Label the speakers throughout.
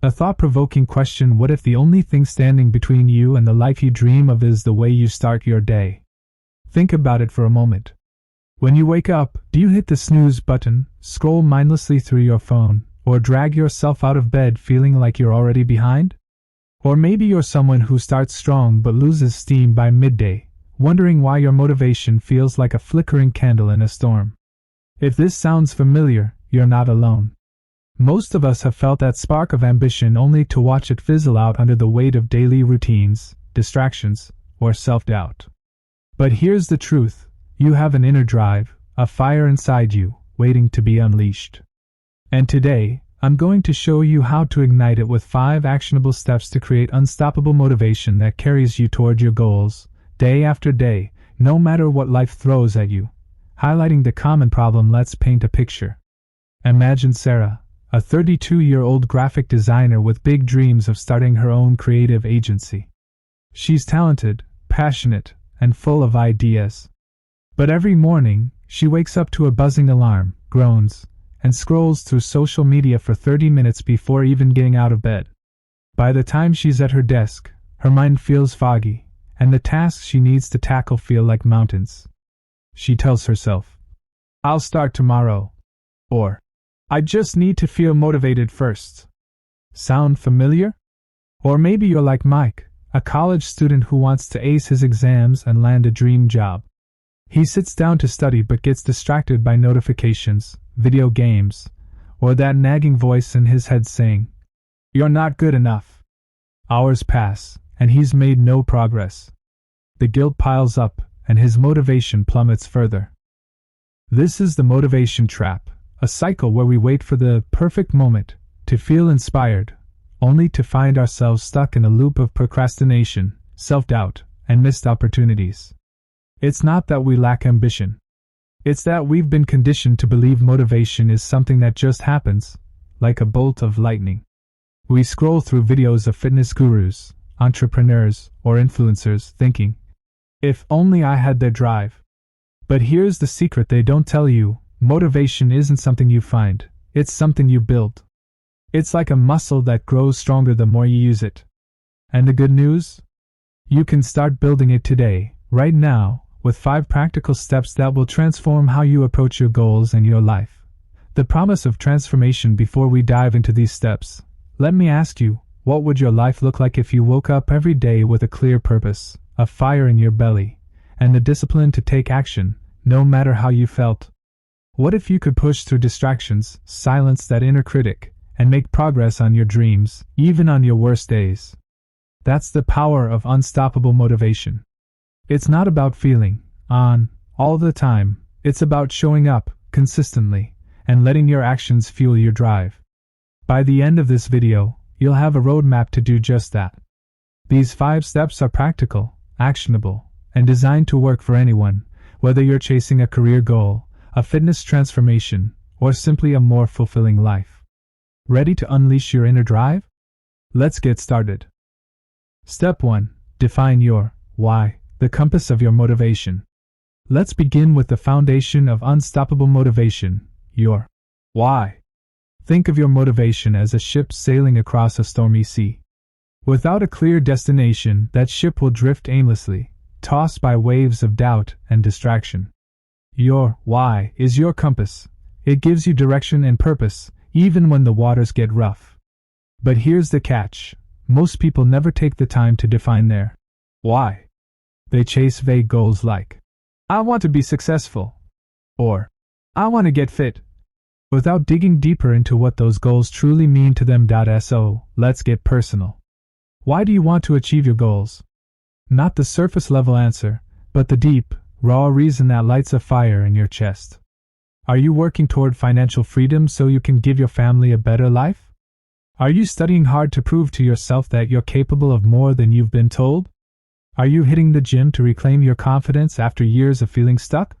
Speaker 1: A thought-provoking question: what if the only thing standing between you and the life you dream of is the way you start your day? Think about it for a moment. When you wake up, do you hit the snooze button, scroll mindlessly through your phone, or drag yourself out of bed feeling like you're already behind? Or maybe you're someone who starts strong but loses steam by midday, wondering why your motivation feels like a flickering candle in a storm. If this sounds familiar, you're not alone. Most of us have felt that spark of ambition only to watch it fizzle out under the weight of daily routines, distractions, or self-doubt. But here's the truth: you have an inner drive, a fire inside you, waiting to be unleashed. And today, I'm going to show you how to ignite it with 5 actionable steps to create unstoppable motivation that carries you toward your goals, day after day, no matter what life throws at you. Highlighting the common problem, let's paint a picture. Imagine Sarah, a 32-year-old graphic designer with big dreams of starting her own creative agency. She's talented, passionate, and full of ideas. But every morning, she wakes up to a buzzing alarm, groans, and scrolls through social media for 30 minutes before even getting out of bed. By the time she's at her desk, her mind feels foggy, and the tasks she needs to tackle feel like mountains. She tells herself, "I'll start tomorrow," or "I just need to feel motivated first." Sound familiar? Or maybe you're like Mike, a college student who wants to ace his exams and land a dream job. He sits down to study but gets distracted by notifications, video games, or that nagging voice in his head saying, "You're not good enough." Hours pass, and he's made no progress. The guilt piles up, and his motivation plummets further. This is the motivation trap, a cycle where we wait for the perfect moment to feel inspired, only to find ourselves stuck in a loop of procrastination, self-doubt, and missed opportunities. It's not that we lack ambition. It's that we've been conditioned to believe motivation is something that just happens, like a bolt of lightning. We scroll through videos of fitness gurus, entrepreneurs, or influencers thinking, "If only I had their drive." But here's the secret they don't tell you: motivation isn't something you find, it's something you build. It's like a muscle that grows stronger the more you use it. And the good news? You can start building it today, right now, with 5 practical steps that will transform how you approach your goals and your life. The promise of transformation. Before we dive into these steps, let me ask you, what would your life look like if you woke up every day with a clear purpose, a fire in your belly, and the discipline to take action, no matter how you felt? What if you could push through distractions, silence that inner critic, and make progress on your dreams, even on your worst days? That's the power of unstoppable motivation. It's not about feeling on all the time, it's about showing up consistently and letting your actions fuel your drive. By the end of this video, you'll have a roadmap to do just that. These 5 steps are practical, actionable, and designed to work for anyone, whether you're chasing a career goal, a fitness transformation, or simply a more fulfilling life. Ready to unleash your inner drive? Let's get started. Step 1. Define your why, the compass of your motivation. Let's begin with the foundation of unstoppable motivation, your why. Think of your motivation as a ship sailing across a stormy sea. Without a clear destination, that ship will drift aimlessly, tossed by waves of doubt and distraction. Your why is your compass. It gives you direction and purpose, even when the waters get rough. But here's the catch: most people never take the time to define their why. They chase vague goals like, "I want to be successful," or "I want to get fit," without digging deeper into what those goals truly mean to them. So, let's get personal. Why do you want to achieve your goals? Not the surface-level answer, but the deep, raw reason that lights a fire in your chest. Are you working toward financial freedom so you can give your family a better life? Are you studying hard to prove to yourself that you're capable of more than you've been told? Are you hitting the gym to reclaim your confidence after years of feeling stuck?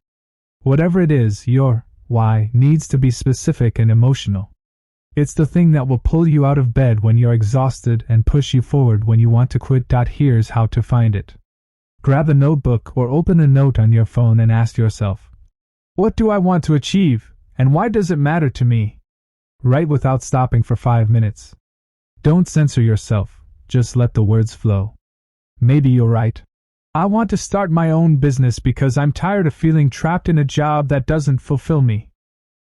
Speaker 1: Whatever it is, your why needs to be specific and emotional. It's the thing that will pull you out of bed when you're exhausted and push you forward when you want to quit. Here's how to find it. Grab a notebook or open a note on your phone and ask yourself, what do I want to achieve, and why does it matter to me? Write without stopping for 5 minutes. Don't censor yourself, just let the words flow. Maybe you'll write, I want to start my own business because I'm tired of feeling trapped in a job that doesn't fulfill me.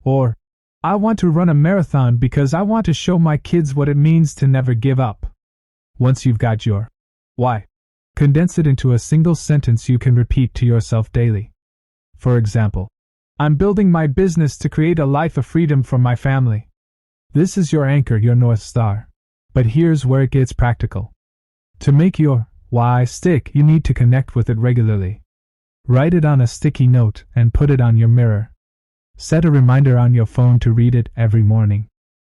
Speaker 1: Or, I want to run a marathon because I want to show my kids what it means to never give up. Once you've got your why, condense it into a single sentence you can repeat to yourself daily. For example, I'm building my business to create a life of freedom for my family. This is your anchor, your North Star. But here's where it gets practical. To make your why stick, you need to connect with it regularly. Write it on a sticky note and put it on your mirror. Set a reminder on your phone to read it every morning.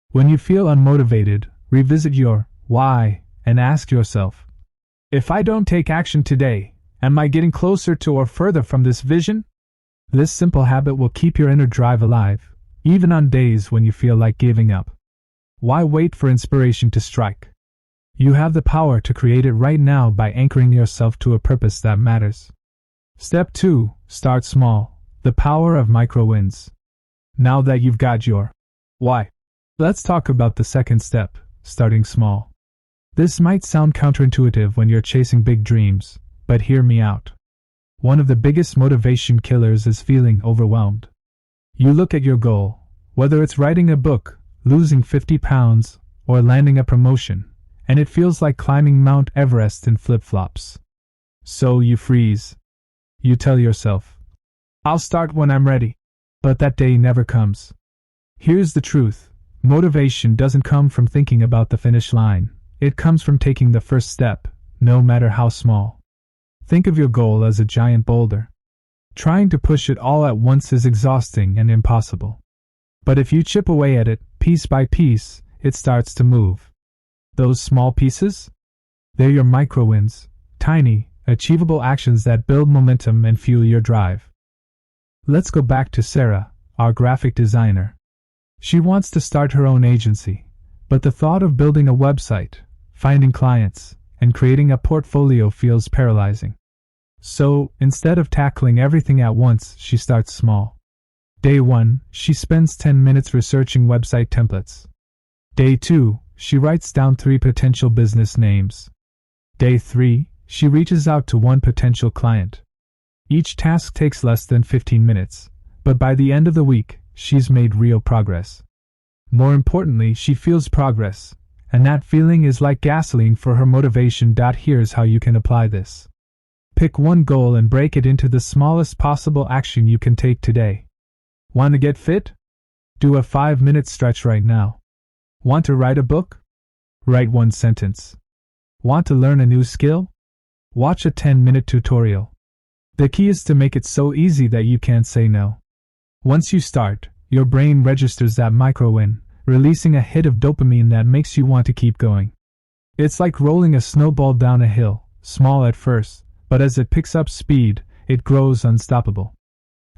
Speaker 1: When you feel unmotivated, revisit your why and ask yourself, if I don't take action today, am I getting closer to or further from this vision? This simple habit will keep your inner drive alive, even on days when you feel like giving up. Why wait for inspiration to strike? You have the power to create it right now by anchoring yourself to a purpose that matters. Step 2. Start small. The power of micro wins. Now that you've got your why, let's talk about the second step, starting small. This might sound counterintuitive when you're chasing big dreams, but hear me out. One of the biggest motivation killers is feeling overwhelmed. You look at your goal, whether it's writing a book, losing 50 pounds, or landing a promotion, and it feels like climbing Mount Everest in flip-flops. So you freeze. You tell yourself, I'll start when I'm ready. But that day never comes. Here's the truth. Motivation doesn't come from thinking about the finish line. It comes from taking the first step, no matter how small. Think of your goal as a giant boulder. Trying to push it all at once is exhausting and impossible. But if you chip away at it, piece by piece, it starts to move. Those small pieces? They're your micro wins, tiny, achievable actions that build momentum and fuel your drive. Let's go back to Sarah, our graphic designer. She wants to start her own agency, but the thought of building a website, finding clients, and creating a portfolio feels paralyzing. So, instead of tackling everything at once, she starts small. Day 1, she spends 10 minutes researching website templates. Day 2, she writes down 3 potential business names. Day 3, she reaches out to 1 potential client. Each task takes less than 15 minutes, but by the end of the week, she's made real progress. More importantly, she feels progress, and that feeling is like gasoline for her motivation. Here's how you can apply this. Pick one goal and break it into the smallest possible action you can take today. Want to get fit? Do a 5-minute stretch right now. Want to write a book? Write 1 sentence. Want to learn a new skill? Watch a 10-minute tutorial. The key is to make it so easy that you can't say no. Once you start, your brain registers that micro-win, releasing a hit of dopamine that makes you want to keep going. It's like rolling a snowball down a hill, small at first, but as it picks up speed, it grows unstoppable.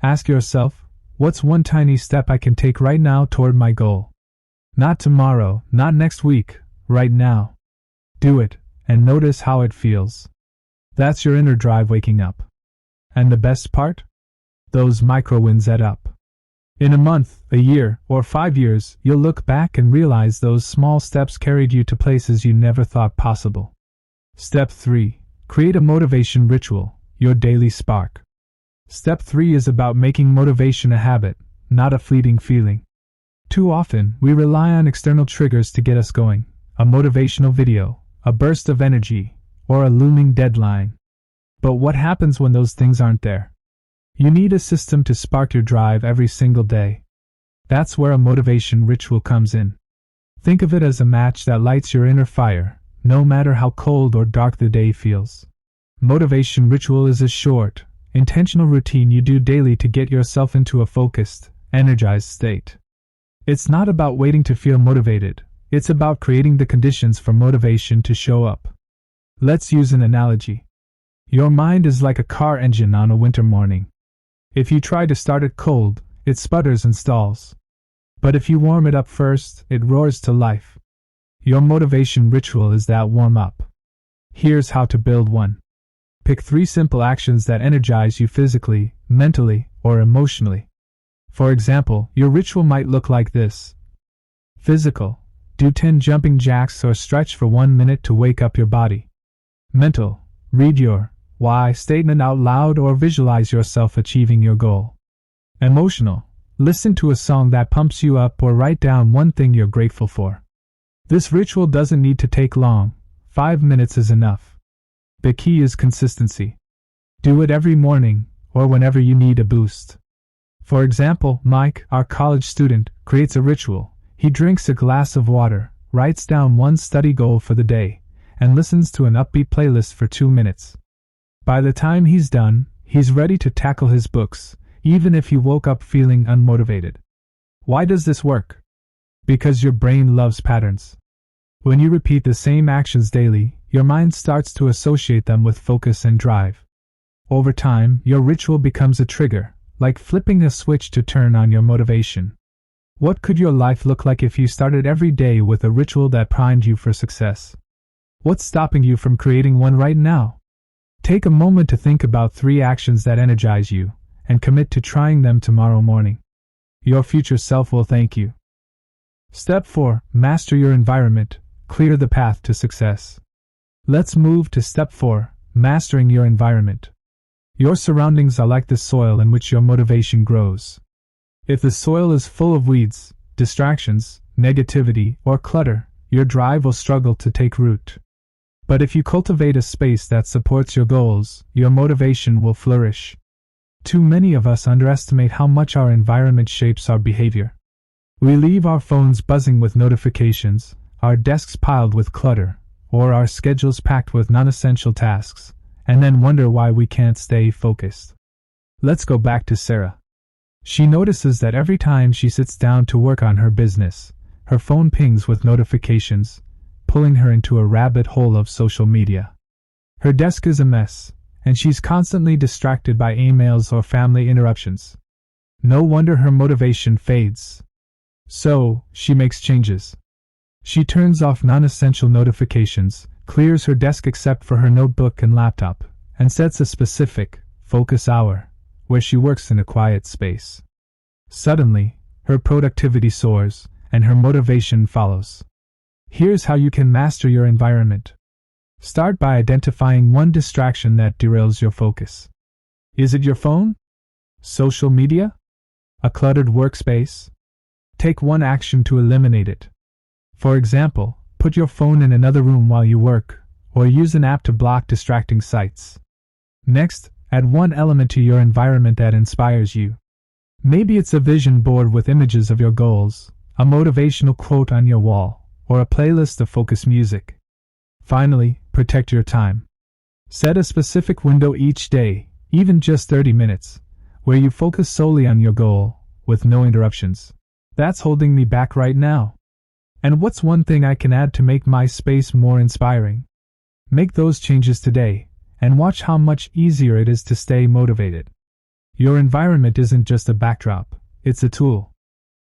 Speaker 1: Ask yourself, what's one tiny step I can take right now toward my goal? Not tomorrow, not next week, right now. Do it, and notice how it feels. That's your inner drive waking up. And the best part? Those micro-wins add up. In a month, a year, or 5 years, you'll look back and realize those small steps carried you to places you never thought possible. Step 3. Create a motivation ritual, your daily spark. Step 3 is about making motivation a habit, not a fleeting feeling. Too often, we rely on external triggers to get us going, a motivational video, a burst of energy, or a looming deadline. But what happens when those things aren't there? You need a system to spark your drive every single day. That's where a motivation ritual comes in. Think of it as a match that lights your inner fire, no matter how cold or dark the day feels. Motivation ritual is a short, intentional routine you do daily to get yourself into a focused, energized state. It's not about waiting to feel motivated, it's about creating the conditions for motivation to show up. Let's use an analogy. Your mind is like a car engine on a winter morning. If you try to start it cold, it sputters and stalls. But if you warm it up first, it roars to life. Your motivation ritual is that warm-up. Here's how to build one. Pick 3 simple actions that energize you physically, mentally, or emotionally. For example, your ritual might look like this. Physical. Do 10 jumping jacks or stretch for 1 minute to wake up your body. Mental. Read your why statement out loud or visualize yourself achieving your goal. Emotional. Listen to a song that pumps you up or write down one thing you're grateful for. This ritual doesn't need to take long. 5 minutes is enough. The key is consistency. Do it every morning or whenever you need a boost. For example, Mike, our college student, creates a ritual. He drinks a glass of water, writes down one study goal for the day, and listens to an upbeat playlist for 2 minutes. By the time he's done, he's ready to tackle his books, even if he woke up feeling unmotivated. Why does this work? Because your brain loves patterns. When you repeat the same actions daily, your mind starts to associate them with focus and drive. Over time, your ritual becomes a trigger, like flipping a switch to turn on your motivation. What could your life look like if you started every day with a ritual that primed you for success? What's stopping you from creating one right now? Take a moment to think about 3 actions that energize you, and commit to trying them tomorrow morning. Your future self will thank you. Step 4. Master your environment. Clear the path to success. Let's move to Step 4. Mastering your environment. Your surroundings are like the soil in which your motivation grows. If the soil is full of weeds, distractions, negativity, or clutter, your drive will struggle to take root. But if you cultivate a space that supports your goals, your motivation will flourish. Too many of us underestimate how much our environment shapes our behavior. We leave our phones buzzing with notifications, our desks piled with clutter, or our schedules packed with non-essential tasks, and then wonder why we can't stay focused. Let's go back to Sarah. She notices that every time she sits down to work on her business, her phone pings with notifications, pulling her into a rabbit hole of social media. Her desk is a mess, and she's constantly distracted by emails or family interruptions. No wonder her motivation fades. So, she makes changes. She turns off non-essential notifications, clears her desk except for her notebook and laptop, and sets a specific, focus hour, where she works in a quiet space. Suddenly, her productivity soars, and her motivation follows. Here's how you can master your environment. Start by identifying one distraction that derails your focus. Is it your phone? Social media? A cluttered workspace? Take one action to eliminate it. For example, put your phone in another room while you work, or use an app to block distracting sites. Next, add one element to your environment that inspires you. Maybe it's a vision board with images of your goals, a motivational quote on your wall, or a playlist of focused music. Finally, protect your time. Set a specific window each day, even just 30 minutes, where you focus solely on your goal, with no interruptions. That's holding me back right now. And what's one thing I can add to make my space more inspiring? Make those changes today, and watch how much easier it is to stay motivated. Your environment isn't just a backdrop, it's a tool.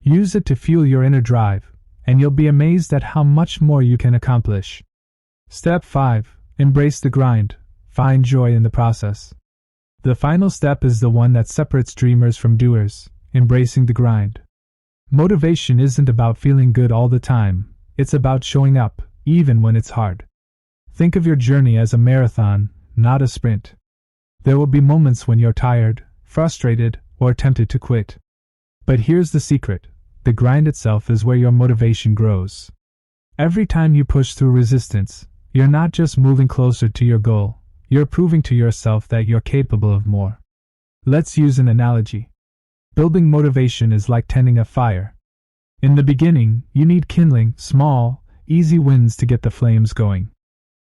Speaker 1: Use it to fuel your inner drive, and you'll be amazed at how much more you can accomplish. Step 5. Embrace the grind. Find joy in the process. The final step is the one that separates dreamers from doers, embracing the grind. Motivation isn't about feeling good all the time, it's about showing up, even when it's hard. Think of your journey as a marathon, not a sprint. There will be moments when you're tired, frustrated, or tempted to quit. But here's the secret. The grind itself is where your motivation grows. Every time you push through resistance, you're not just moving closer to your goal, you're proving to yourself that you're capable of more. Let's use an analogy. Building motivation is like tending a fire. In the beginning, you need kindling, small, easy wins to get the flames going.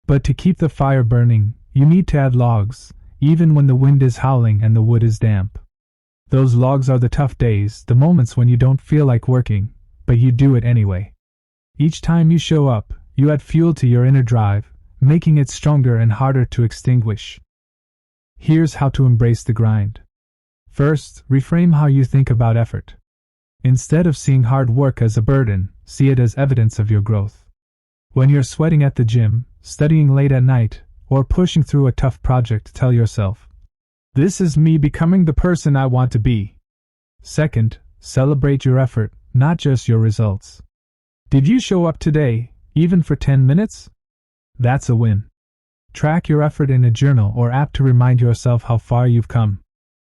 Speaker 1: But to keep the fire burning, you need to add logs, even when the wind is howling and the wood is damp. Those logs are the tough days, the moments when you don't feel like working, but you do it anyway. Each time you show up, you add fuel to your inner drive, making it stronger and harder to extinguish. Here's how to embrace the grind. First, reframe how you think about effort. Instead of seeing hard work as a burden, see it as evidence of your growth. When you're sweating at the gym, studying late at night, or pushing through a tough project, tell yourself, "This is me becoming the person I want to be." Second, celebrate your effort, not just your results. Did you show up today, even for 10 minutes? That's a win. Track your effort in a journal or app to remind yourself how far you've come.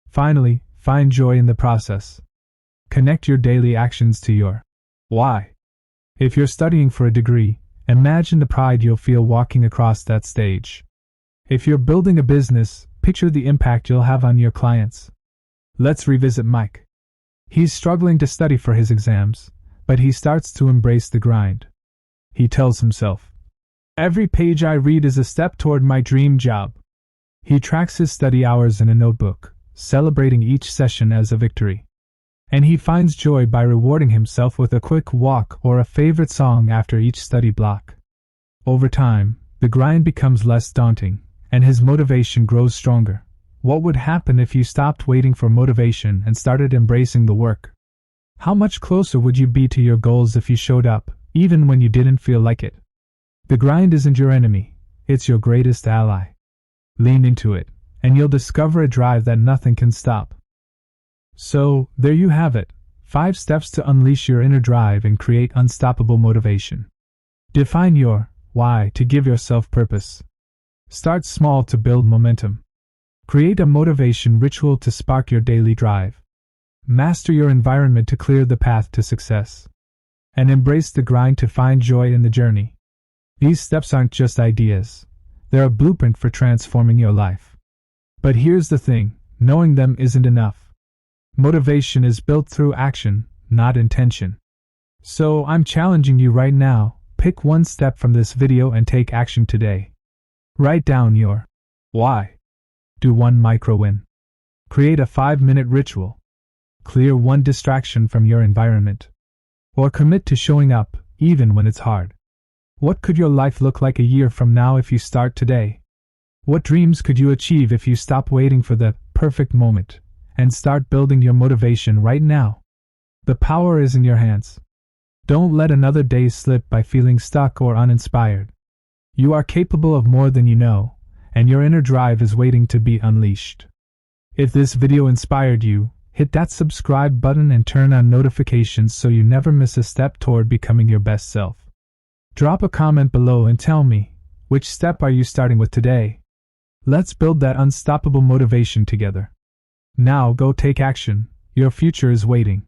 Speaker 1: Finally, find joy in the process. Connect your daily actions to your why. If you're studying for a degree, imagine the pride you'll feel walking across that stage. If you're building a business, picture the impact you'll have on your clients. Let's revisit Mike. He's struggling to study for his exams, but he starts to embrace the grind. He tells himself, "Every page I read is a step toward my dream job." He tracks his study hours in a notebook, celebrating each session as a victory. And he finds joy by rewarding himself with a quick walk or a favorite song after each study block. Over time, the grind becomes less daunting, and his motivation grows stronger. What would happen if you stopped waiting for motivation and started embracing the work? How much closer would you be to your goals if you showed up, even when you didn't feel like it? The grind isn't your enemy, it's your greatest ally. Lean into it, and you'll discover a drive that nothing can stop. So, there you have it, 5 steps to unleash your inner drive and create unstoppable motivation. Define your why to give yourself purpose. Start small to build momentum. Create a motivation ritual to spark your daily drive. Master your environment to clear the path to success. And embrace the grind to find joy in the journey. These steps aren't just ideas, they're a blueprint for transforming your life. But here's the thing, knowing them isn't enough. Motivation is built through action, not intention. So I'm challenging you right now, pick one step from this video and take action today. Write down your why. Do one micro win. Create a 5-minute ritual. Clear one distraction from your environment. Or commit to showing up, even when it's hard. What could your life look like a year from now if you start today? What dreams could you achieve if you stop waiting for the perfect moment and start building your motivation right now? The power is in your hands. Don't let another day slip by feeling stuck or uninspired. You are capable of more than you know, and your inner drive is waiting to be unleashed. If this video inspired you, hit that subscribe button and turn on notifications so you never miss a step toward becoming your best self. Drop a comment below and tell me, which step are you starting with today? Let's build that unstoppable motivation together. Now go take action, your future is waiting.